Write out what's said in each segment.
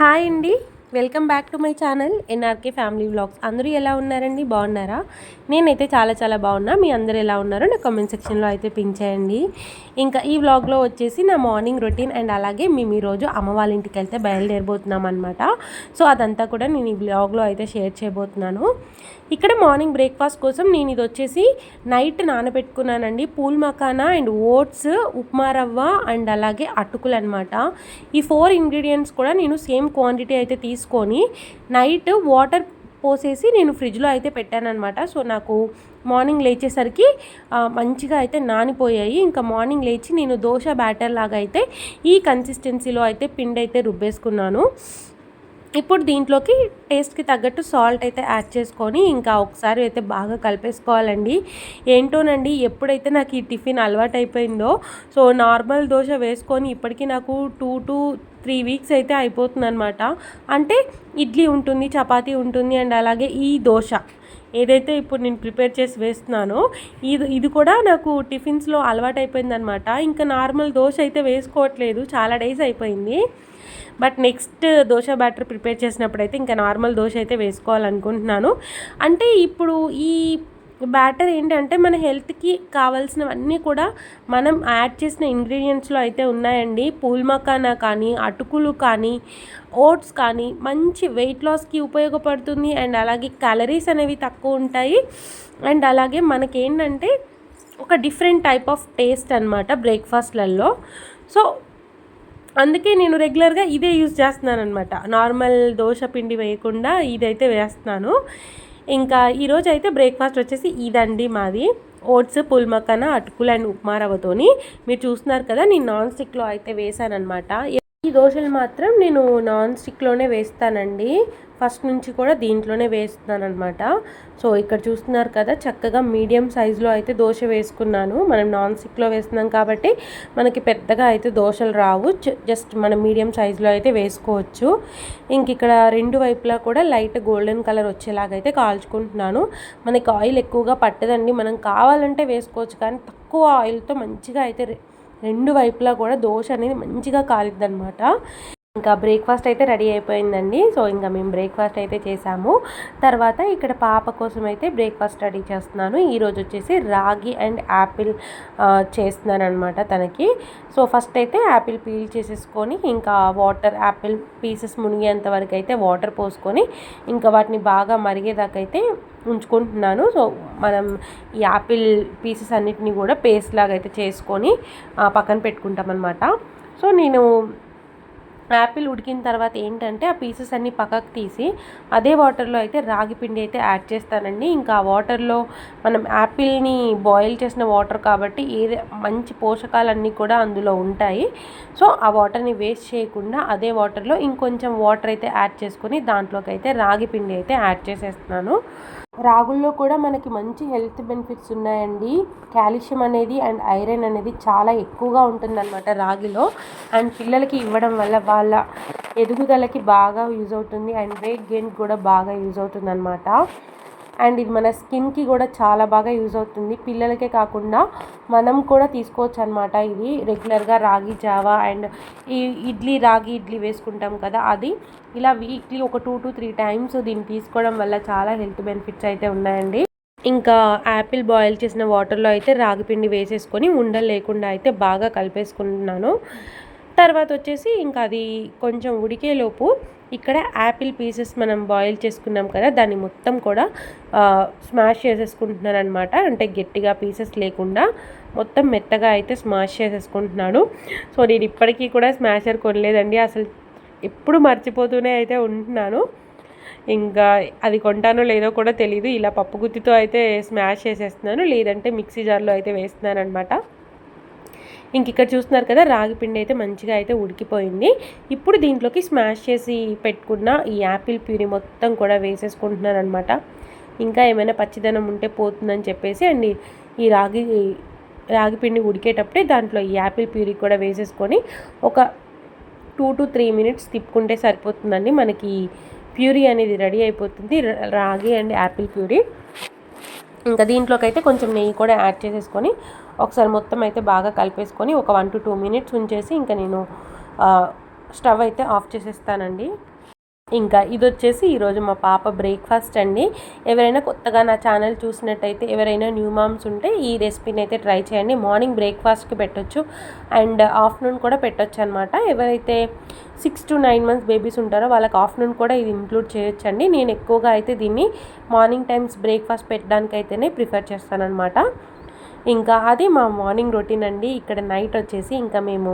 Hi అండి, welcome back to my channel NRK family vlogs. అందరూ ఎలా ఉన్నారండి? బాగున్నారా? నేనైతే చాలా బాగున్నా. మీ అందరూ ఎలా ఉన్నారో నా కామెంట్ సెక్షన్లో అయితే పింక్ చేయండి. ఇంకా ఈ వ్లాగ్లో వచ్చేసి నా మార్నింగ్ రొటీన్ అండ్ అలాగే మేము ఈరోజు అమ్మ వాళ్ళ ఇంటికి వెళ్తే బయలుదేరిపోతున్నాం అనమాట. సో అదంతా కూడా నేను ఈ వ్లాగ్లో అయితే షేర్ చేయబోతున్నాను. ఇక్కడ మార్నింగ్ బ్రేక్ఫాస్ట్ కోసం నేను ఇది వచ్చేసి నైట్ నానబెట్టుకున్నానండి. Phool makhana and oats, upma rava and అలాగే అటుకులు అనమాట. ఈ 4 ఇంగ్రీడియంట్స్ కూడా నేను సేమ్ క్వాంటిటీ అయితే తీసుకొని నైట్ వాటర్ పోసేసి నేను ఫ్రిడ్జ్లో అయితే పెట్టానమాట. సో నాకు మార్నింగ్ లేచేసరికి మంచిగా అయితే నానిపోయాయి. ఇంకా మార్నింగ్ లేచి నేను దోశ బ్యాటర్ లాగా అయితే ఈ కన్సిస్టెన్సీలో అయితే పిండి అయితే రుబ్బేసుకున్నాను. ఇప్పుడు దీంట్లోకి టేస్ట్కి తగ్గట్టు సాల్ట్ అయితే యాడ్ చేసుకొని ఇంకా ఒకసారి అయితే బాగా కలిపేసుకోవాలండి. ఏంటోనండి, ఎప్పుడైతే నాకు ఈ టిఫిన్ అలవాటు అయిపోయిందో సో నార్మల్ దోశ వేసుకొని ఇప్పటికీ నాకు 2 to 3 వీక్స్ అయితే అయిపోతుంది అనమాట. అంటే ఇడ్లీ ఉంటుంది, చపాతీ ఉంటుంది అండ్ అలాగే ఈ దోశ ఏదైతే ఇప్పుడు నేను ప్రిపేర్ చేసి వేస్తున్నానో ఇది కూడా నాకు టిఫిన్స్లో అలవాటు అయిపోయిందనమాట. ఇంకా నార్మల్ దోశ అయితే వేసుకోవట్లేదు, చాలా డేస్ అయిపోయింది. But next dosa batter prepare చేసినప్పుడు అయితే ఇంకా నార్మల్ దోశ అయితే వేసుకోవాలనుకుంటున్నాను. అంటే ఇప్పుడు ఈ బ్యాటర్ ఏంటంటే మన హెల్త్కి కావాల్సినవన్నీ కూడా మనం యాడ్ చేసిన ఇంగ్రీడియంట్స్లో అయితే ఉన్నాయండి. పూల్ మకానా కానీ, అటుకులు కానీ, ఓట్స్ కానీ మంచి వెయిట్ లాస్కి ఉపయోగపడుతుంది అండ్ అలాగే క్యాలరీస్ అనేవి తక్కువ ఉంటాయి. అండ్ అలాగే మనకేంటంటే ఒక డిఫరెంట్ టైప్ ఆఫ్ టేస్ట్ అనమాట బ్రేక్ఫాస్ట్లలో. సో అందుకే నేను రెగ్యులర్గా ఇదే యూజ్ చేస్తున్నాను అనమాట. నార్మల్ దోశ పిండి వేయకుండా ఇదైతే వేస్తున్నాను. ఇంకా ఈరోజు అయితే బ్రేక్ఫాస్ట్ వచ్చేసి ఇదండి మాది. ఓట్స్, పూల్ మకానా, అటుకులు అండ్ ఉప్మా రవ్వతోని మీరు చూస్తున్నారు కదా, నేను నాన్ స్టిక్లో అయితే వేసాను అనమాట. ఈ దోశలు మాత్రం నేను నాన్ స్టిక్లోనే వేస్తానండి. ఫస్ట్ నుంచి కూడా దీంట్లోనే వేస్తున్నాను అనమాట. సో ఇక్కడ చూస్తున్నారు కదా, చక్కగా మీడియం సైజులో అయితే దోశ వేసుకున్నాను. మనం నాన్ స్టిక్లో వేస్తున్నాం కాబట్టి మనకి పెద్దగా అయితే దోశలు రావు, జస్ట్ మనం మీడియం సైజులో అయితే వేసుకోవచ్చు. ఇంక ఇక్కడ రెండు వైపులా కూడా లైట్ గోల్డెన్ కలర్ వచ్చేలాగైతే కాల్చుకుంటున్నాను. మనకి ఆయిల్ ఎక్కువగా పట్టదండి, మనం కావాలంటే వేసుకోవచ్చు, కానీ తక్కువ ఆయిల్తో మంచిగా అయితే రెండు వైపులా కూడా దోశ అనేది మంచిగా కాలిద్ది అనమాట. ఇంకా బ్రేక్ఫాస్ట్ అయితే రెడీ అయిపోయిందండి. సో ఇంకా మేము బ్రేక్ఫాస్ట్ అయితే చేసాము. తర్వాత ఇక్కడ పాప కోసం అయితే బ్రేక్ఫాస్ట్ రెడీ చేస్తున్నాను. ఈరోజు వచ్చేసి రాగి అండ్ యాపిల్ చేస్తున్నాను అనమాట తనకి. సో ఫస్ట్ అయితే యాపిల్ పీల్ చేసేసుకొని ఇంకా వాటర్, యాపిల్ పీసెస్ మునిగేంత వరకు అయితే వాటర్ పోసుకొని ఇంకా వాటిని బాగా మరిగేదాకా అయితే ఉంచుకుంటున్నాను. సో మనం ఈ యాపిల్ పీసెస్ అన్నిటిని కూడా పేస్ట్ లాగా అయితే చేసుకొని పక్కన పెట్టుకుంటాం అనమాట. సో నేను యాపిల్ ఉడికిన తర్వాత ఏంటంటే ఆ పీసెస్ అన్నీ పక్కకు తీసి అదే వాటర్లో అయితే రాగి పిండి అయితే యాడ్ చేస్తానండి. ఇంకా ఆ వాటర్లో మనం యాపిల్ని బాయిల్ చేసిన వాటర్ కాబట్టి మంచి పోషకాలన్నీ కూడా అందులో ఉంటాయి. సో ఆ వాటర్ని వేస్ట్ చేయకుండా అదే వాటర్లో ఇంకొంచెం వాటర్ అయితే యాడ్ చేసుకొని దాంట్లోకి అయితే రాగి పిండి అయితే యాడ్ చేసేస్తున్నాను. రాగుల్లో కూడా మనకి మంచి హెల్త్ బెనిఫిట్స్ ఉన్నాయండి. కాల్షియం అనేది అండ్ ఐరన్ అనేది చాలా ఎక్కువగా ఉంటుందన్నమాట రాగిలో. అండ్ పిల్లలకి ఇవ్వడం వల్ల వాళ్ళ ఎదుగుదలకి బాగా యూజ్ అవుతుంది అండ్ వెయిట్ గెయిన్ కూడా బాగా యూజ్ అవుతుంది అనమాట. అండ్ ఇది మన స్కిన్కి కూడా చాలా బాగా యూజ్ అవుతుంది. పిల్లలకే కాకుండా మనం కూడా తీసుకోవచ్చు అనమాట. ఇది రెగ్యులర్గా రాగి జావా అండ్ ఈ రాగి ఇడ్లీ వేసుకుంటాం కదా, అది ఇలా వీక్లీ ఒక 2 to 3 టైమ్స్ దీన్ని తీసుకోవడం వల్ల చాలా హెల్త్ బెనిఫిట్స్ అయితే ఉన్నాయండి. ఇంకా యాపిల్ బాయిల్ చేసిన వాటర్లో అయితే రాగి పిండి వేసేసుకొని ఉండలు లేకుండా అయితే బాగా కలిపేసుకుంటున్నాను. తర్వాత వచ్చేసి ఇంకా అది కొంచెం ఉడికేలోపు ఇక్కడ యాపిల్ పీసెస్ మనం బాయిల్ చేసుకున్నాం కదా, దాన్ని మొత్తం కూడా స్మాష్ చేసేసుకుంటున్నాను అనమాట. అంటే గట్టిగా పీసెస్ లేకుండా మొత్తం మెత్తగా అయితే స్మాష్ చేసేసుకుంటున్నాను. సో నేను ఇప్పటికీ కూడా స్మాషర్ కొనలేదండి, అసలు ఎప్పుడు మర్చిపోతూనే అయితే ఉంటున్నాను. ఇంకా అది కొంటానో లేదో కూడా తెలీదు. ఇలా పప్పు గుత్తితో అయితే స్మాష్ చేసేస్తున్నాను, లేదంటే మిక్సీ జార్లో అయితే వేస్తున్నాను అనమాట. ఇంక ఇక్కడ చూస్తున్నారు కదా, రాగి పిండి అయితే మంచిగా అయితే ఉడికిపోయింది. ఇప్పుడు దీంట్లోకి స్మాష్ చేసి పెట్టుకున్న ఈ యాపిల్ ప్యూరీ మొత్తం కూడా వేసేసుకుంటున్నాను అనమాట. ఇంకా ఏమైనా పచ్చిదనం ఉంటే పోతుందని చెప్పేసి అండ్ ఈ రాగి పిండి ఉడికేటప్పుడే దాంట్లో ఈ యాపిల్ ప్యూరీ కూడా వేసేసుకొని ఒక 2 to 3 మినిట్స్ తిప్పుకుంటే సరిపోతుందండి. మనకి ప్యూరీ అనేది రెడీ అయిపోతుంది, రాగి అండ్ యాపిల్ ప్యూరీ. ఇంకా దీంట్లోకి అయితే కొంచెం నెయ్యి కూడా యాడ్ చేసేసుకొని ఒకసారి మొత్తం అయితే బాగా కలిపేసుకొని ఒక 1 to 2 మినిట్స్ ఉంచేసి ఇంకా నేను స్టవ్ అయితే ఆఫ్ చేసేస్తానండి. ఇంకా ఇది వచ్చేసి ఈరోజు మా పాప బ్రేక్ఫాస్ట్ అండి. ఎవరైనా కొత్తగా నా ఛానల్ చూసినట్టయితే, ఎవరైనా న్యూ మామ్స్ ఉంటే ఈ రెసిపీని అయితే ట్రై చేయండి. మార్నింగ్ బ్రేక్ఫాస్ట్కి పెట్టొచ్చు అండ్ ఆఫ్టర్నూన్ కూడా పెట్టొచ్చు అనమాట. ఎవరైతే 6 to 9 months బేబీస్ ఉంటారో వాళ్ళకి ఆఫ్టర్నూన్ కూడా ఇది ఇంక్లూడ్ చేయొచ్చండి. నేను ఎక్కువగా అయితే దీన్ని మార్నింగ్ టైమ్స్ బ్రేక్ఫాస్ట్ పెట్టడానికి అయితేనే ప్రిఫర్ చేస్తానన్నమాట. ఇంకా అది మా మార్నింగ్ రొటీన్ అండి. ఇక్కడ నైట్ వచ్చేసి ఇంకా మేము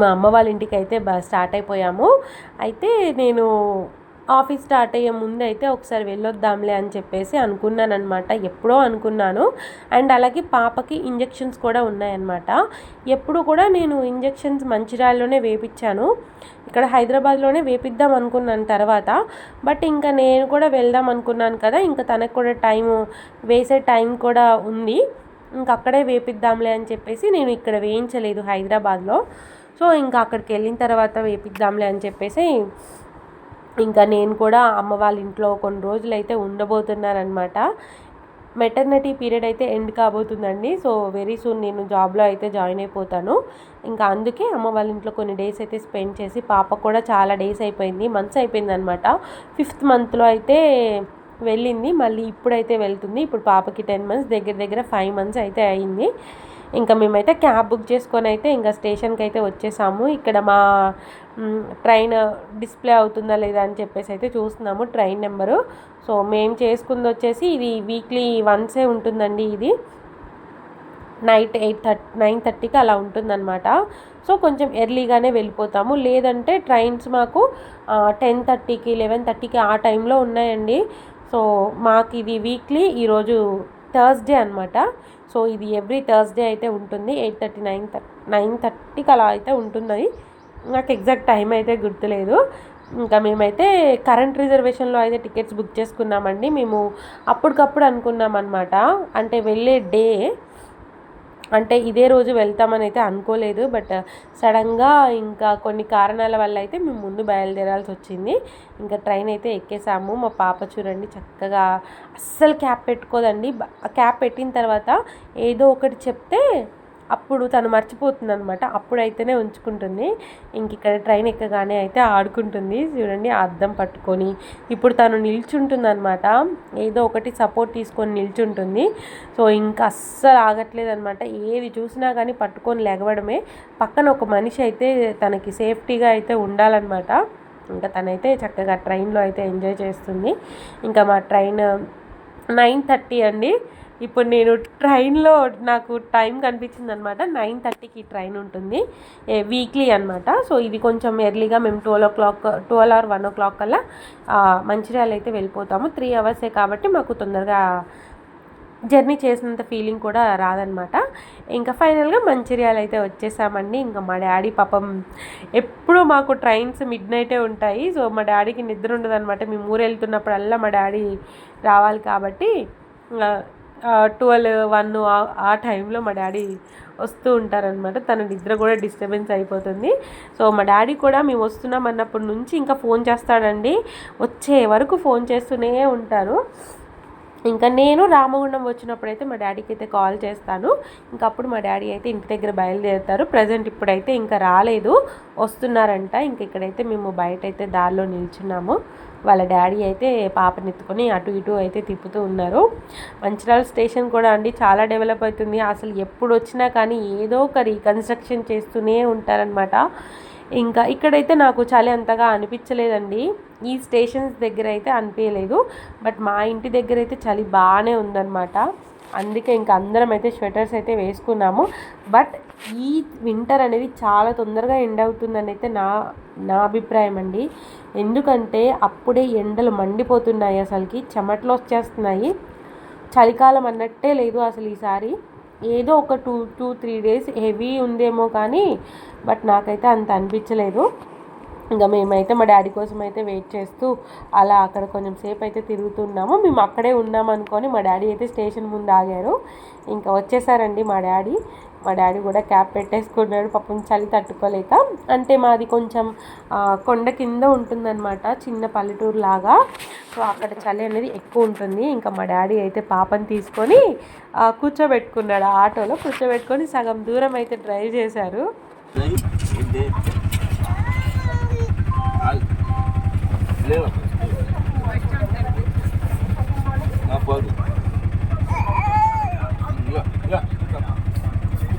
మా అమ్మ వాళ్ళ ఇంటికి అయితే స్టార్ట్ అయిపోయాము. అయితే నేను ఆఫీస్ స్టార్ట్ అయ్యే ముందు అయితే ఒకసారి వెళ్ళొద్దాంలే అని చెప్పేసి అనుకున్నానమాట. ఎప్పుడో అనుకున్నాను. అండ్ అలాగే పాపకి ఇంజెక్షన్స్ కూడా ఉన్నాయన్నమాట. ఎప్పుడు కూడా నేను ఇంజెక్షన్స్ మంచిర్యాలలోనే వేయించాను. ఇక్కడ హైదరాబాద్లోనే వేపిద్దాం అనుకున్నాను తర్వాత. బట్ ఇంకా నేను కూడా వెళ్దాం అనుకున్నాను కదా, ఇంకా తనకు కూడా వేసే టైం కూడా ఉంది. ఇంక అక్కడే వేపిద్దాంలే అని చెప్పేసి నేను ఇక్కడ వేయించలేదు హైదరాబాద్లో. సో ఇంకా అక్కడికి వెళ్ళిన తర్వాత వేపిద్దాంలే అని చెప్పేసి ఇంకా నేను కూడా అమ్మ వాళ్ళ ఇంట్లో కొన్ని రోజులు అయితే ఉండబోతున్నానమాట. మెటర్నిటీ పీరియడ్ అయితే ఎండ్ కాబోతుందండి. సో వెరీ సూన్ నేను జాబ్లో అయితే జాయిన్ అయిపోతాను. ఇంకా అందుకే అమ్మ వాళ్ళ ఇంట్లో కొన్ని డేస్ అయితే స్పెండ్ చేసి, పాప కూడా చాలా డేస్ అయిపోయింది, మంత్స్ అయిపోయింది అనమాట. 5th monthలో అయితే వెళ్ళింది, మళ్ళీ ఇప్పుడైతే వెళ్తుంది. ఇప్పుడు పాపకి 10 months, దగ్గర 5 months అయితే అయింది. ఇంకా మేమైతే క్యాబ్ బుక్ చేసుకొని అయితే ఇంకా స్టేషన్కి అయితే వచ్చేసాము. ఇక్కడ మా ట్రైన్ డిస్ప్లే అవుతుందా లేదా అని చెప్పేసి అయితే చూస్తున్నాము ట్రైన్ నెంబరు. సో మేము చేసుకుంది వచ్చేసి ఇది వీక్లీ వన్సే ఉంటుందండి. ఇది నైట్ 9:30కి అలా ఉంటుందన్నమాట. సో కొంచెం ఎర్లీగానే వెళ్ళిపోతాము. లేదంటే ట్రైన్స్ మాకు 10:30కి 11:30కి ఆ టైంలో ఉన్నాయండి. సో మాకు ఇది వీక్లీ ఈరోజు థర్స్డే అనమాట. సో ఇది ఎవ్రీ థర్స్డే అయితే ఉంటుంది. 8:30 9:30కి అలా అయితే ఉంటుంది. నాకు ఎగ్జాక్ట్ టైం అయితే గుర్తులేదు. ఇంకా మేమైతే కరెంట్ రిజర్వేషన్లో అయితే టికెట్స్ బుక్ చేసుకున్నామండి. మేము అప్పటికప్పుడు అనుకున్నాం అనమాట. అంటే వెళ్ళే డే అంటే ఇదే రోజు వెళ్తామని అయితే అనుకోలేదు. బట్ సడన్గా ఇంకా కొన్ని కారణాల వల్ల అయితే మేము ముందు బయలుదేరాల్సి వచ్చింది. ఇంకా ట్రైన్ అయితే ఎక్కేసాము. మా పాప చూడండి చక్కగా అస్సలు క్యాప్ పెట్టుకోదండి. క్యాప్ పెట్టిన తర్వాత ఏదో ఒకటి చెప్తే అప్పుడు తను మర్చిపోతుంది అనమాట. అప్పుడైతేనే ఉంచుకుంటుంది. ఇంక ఇక్కడ ట్రైన్ ఎక్కగానే అయితే ఆడుకుంటుంది చూడండి, ఆ అద్దం పట్టుకొని. ఇప్పుడు తను నిల్చుంటుంది అనమాట, ఏదో ఒకటి సపోర్ట్ తీసుకొని నిల్చుంటుంది. సో ఇంకా అస్సలు ఆగట్లేదు అనమాట. ఏది చూసినా కానీ పట్టుకొని లెగవడమే. పక్కన ఒక మనిషి అయితే తనకి సేఫ్టీగా అయితే ఉండాలన్నమాట. ఇంకా తనైతే చక్కగా ట్రైన్లో అయితే ఎంజాయ్ చేస్తుంది. ఇంకా మా ట్రైన్ 9:30 అండి. ఇప్పుడు నేను ట్రైన్లో నాకు టైం కనిపించింది అనమాట. 9:30కి ట్రైన్ ఉంటుంది వీక్లీ అనమాట. సో ఇది కొంచెం ఎర్లీగా మేము 12 or 1 o'clock కల్లా మంచిర్యాల అయితే వెళ్ళిపోతాము. 3 hours కాబట్టి మాకు తొందరగా జర్నీ చేసినంత ఫీలింగ్ కూడా రాదనమాట. ఇంకా ఫైనల్గా మంచిర్యాల అయితే వచ్చేసామండి. ఇంకా మా డాడీ పాపం ఎప్పుడు మాకు ట్రైన్స్ మిడ్ నైటే ఉంటాయి. సో మా డాడీకి నిద్ర ఉండదు అనమాట. మేము ఊరు వెళ్తున్నప్పుడల్లా మా డాడీ రావాలి కాబట్టి 12, 1 ఆ టైంలో మా డాడీ వస్తూ ఉంటారనమాట. తన నిద్ర కూడా డిస్టర్బెన్స్ అయిపోతుంది. సో మా డాడీ కూడా మేము వస్తున్నాం అన్నప్పటి నుంచి ఇంకా ఫోన్ చేస్తాడండి. వచ్చే వరకు ఫోన్ చేస్తూనే ఉంటారు. ఇంకా నేను రామగుండం వచ్చినప్పుడైతే మా డాడీకి అయితే కాల్ చేస్తాను. ఇంకప్పుడు మా డాడీ అయితే ఇంటి దగ్గర బయలుదేరుతారు. ప్రజెంట్ ఇప్పుడైతే ఇంకా రాలేదు, వస్తున్నారంట. ఇంక ఇక్కడైతే మేము బయట అయితే దారిలో నిల్చున్నాము. వాళ్ళ డాడీ అయితే పాపని ఎత్తుకొని అటు ఇటు అయితే తిప్పుతూ ఉన్నారు. మంచిర్యాల స్టేషన్ కూడా అండి చాలా డెవలప్ అవుతుంది. అసలు ఎప్పుడు వచ్చినా కానీ ఏదో ఒక రీకన్స్ట్రక్షన్ చేస్తూనే ఉంటారనమాట. ఇంకా ఇక్కడైతే నాకు చలి అంతగా అనిపించలేదండి. ఈ స్టేషన్స్ దగ్గర అయితే అనిపించలేదు. బట్ మా ఇంటి దగ్గర అయితే చలి బాగానే ఉందన్నమాట. అందుకే ఇంకా అందరం అయితే స్వెటర్స్ అయితే వేసుకున్నాము. బట్ ఈ వింటర్ అనేది చాలా తొందరగా ఎండ్ అవుతుందని అయితే నా అభిప్రాయం అండి. ఎందుకంటే అప్పుడే ఎండలు మండిపోతున్నాయి, అసలుకి చెమటలు వచ్చేస్తున్నాయి. చలికాలం అన్నట్టే లేదు అసలు ఈసారి. ఏదో ఒక 2-3 days హెవీ ఉందేమో కానీ బట్ నాకైతే అంత అనిపించలేదు. ఇంకా మేమైతే మా డాడీ కోసం అయితే వెయిట్ చేస్తూ అలా అక్కడ కొంచెం సేపు అయితే తిరుగుతున్నాము. మేము అక్కడే ఉన్నాం అనుకొని మా డాడీ అయితే స్టేషన్ ముందు ఆగారు. ఇంకా వచ్చేసారండి మా డాడీ కూడా క్యాప్ పెట్టేసుకున్నాడు పాపం చలి తట్టుకోలేక. అంటే మాది కొంచెం కొండ కింద ఉంటుందన్నమాట, చిన్న పల్లెటూరు లాగా. సో అక్కడ చలి అనేది ఎక్కువ ఉంటుంది. ఇంకా మా డాడీ అయితే పాపని తీసుకొని కూర్చోబెట్టుకున్నాడు, ఆటోలో కూర్చోబెట్టుకొని సగం దూరం అయితే డ్రైవ్ చేశారు.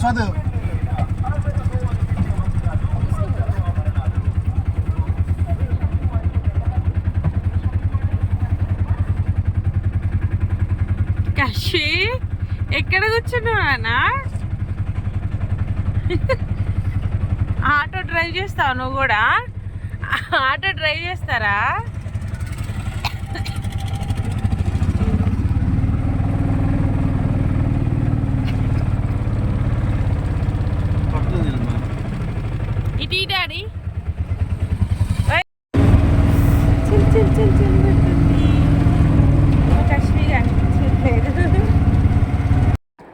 చదువు కషి ఎక్కడ కూర్చున్నావునా? ఆటో డ్రైవ్ చేస్తావు నువ్వు కూడా? ఆటో డ్రైవ్ చేస్తారా? ఇటీ daddy chill chill chill chill పెడుతుంది. కశ్మీర్ అనిపించట్లేదు.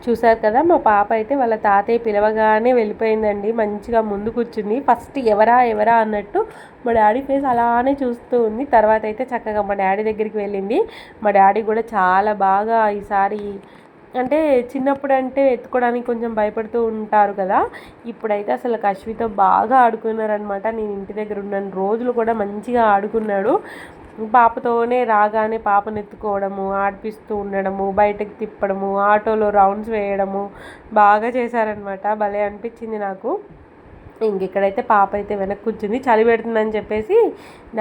చూసారు కదా, మా పాప అయితే వాళ్ళ తాతయ్య పిలవగానే వెళ్ళిపోయిందండి. మంచిగా ముందు కూర్చుంది. ఫస్ట్ ఎవరా ఎవరా అన్నట్టు మా డాడీ ఫేస్ అలానే చూస్తూ ఉంది. తర్వాత అయితే చక్కగా మా డాడీ దగ్గరికి వెళ్ళింది. మా డాడీ కూడా చాలా బాగా ఈసారి, అంటే చిన్నప్పుడు అంటే ఎత్తుకోవడానికి కొంచెం భయపడుతూ ఉంటారు కదా, ఇప్పుడైతే అసలు కశ్వితో బాగా ఆడుకున్నారనమాట. నేను ఇంటి దగ్గర ఉన్న రోజులు కూడా మంచిగా ఆడుకున్నాడు. పాపతోనే రాగానే పాపను ఎత్తుకోవడము, ఆడిపిస్తూ ఉండడము, బయటకు తిప్పడము, ఆటోలో రౌండ్స్ వేయడము బాగా చేశారనమాట. భలే అనిపించింది నాకు. ఇక్కడైతే పాప అయితే వెనక్కి కూర్చుంది. చలి పెడుతుందని చెప్పేసి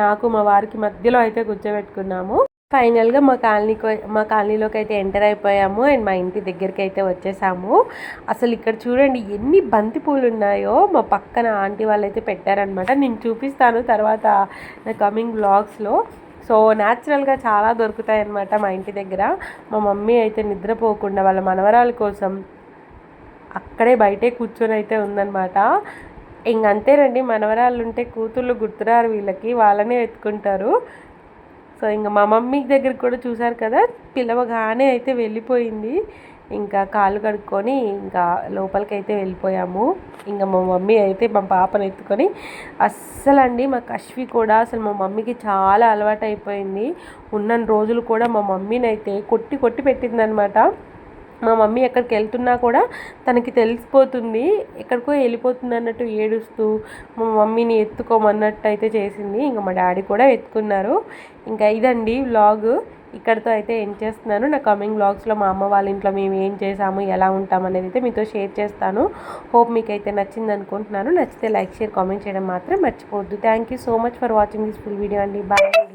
నాకు మా వారికి మధ్యలో అయితే కూర్చోబెట్టుకున్నాము. ఫైనల్గా మా కాలనీలోకి అయితే ఎంటర్ అయిపోయాము అండ్ మా ఇంటి దగ్గరికి అయితే వచ్చేసాము. అసలు ఇక్కడ చూడండి ఎన్ని బంతి పూలు ఉన్నాయో. మా పక్కన ఆంటీ వాళ్ళు అయితే పెట్టారనమాట. నేను చూపిస్తాను తర్వాత నా కమింగ్ వ్లాగ్స్లో. సో న్యాచురల్గా చాలా దొరుకుతాయి అన్నమాట మా ఇంటి దగ్గర. మా మమ్మీ అయితే నిద్రపోకుండా వాళ్ళ మనవరాల కోసం అక్కడే బయటే కూర్చొని అయితే ఉందన్నమాట. ఇంకంతేనండి, మనవరాళ్ళు ఉంటే కూతుళ్ళు గుర్తురారు వీళ్ళకి, వాళ్ళనే ఎత్తుకుంటారు. సో ఇంకా మా మమ్మీ దగ్గరికి కూడా చూసారు కదా, పిలవగానే అయితే వెళ్ళిపోయింది. ఇంకా కాళ్ళు కడుక్కొని ఇంకా లోపలికి అయితే వెళ్ళిపోయాము. ఇంకా మా మమ్మీ అయితే మా పాపను ఎత్తుకొని అస్సలండి మా కశ్వి కూడా అసలు మా మమ్మీకి చాలా అలవాటు అయిపోయింది. ఉన్న రోజులు కూడా మా మమ్మీని అయితే కొట్టి కొట్టి పెట్టిందనమాట. మా మమ్మీ ఎక్కడికి వెళ్తున్నా కూడా తనకి తెలిసిపోతుంది, ఎక్కడికో వెళ్ళిపోతుంది అన్నట్టు ఏడుస్తూ మా మమ్మీని ఎత్తుకోమన్నట్టు అయితే చేసింది. ఇంకా మా డాడీ కూడా ఎత్తుకున్నారు. ఇంకా ఇదండి వ్లాగ్, ఇక్కడితో అయితే ఎండ్ చేస్తున్నాను. నా కమింగ్ వ్లాగ్స్లో మా అమ్మ వాళ్ళ ఇంట్లో మేము ఏం చేసాము, ఎలా ఉంటాం అనేది అయితే మీతో షేర్ చేస్తాను. హోప్ మీకు అయితే నచ్చింది అనుకుంటున్నాను. నచ్చితే లైక్, షేర్, కామెంట్ చేయడం మాత్రం మర్చిపోవద్దు. Thank you so much for watching this full video అండి. బాయ్.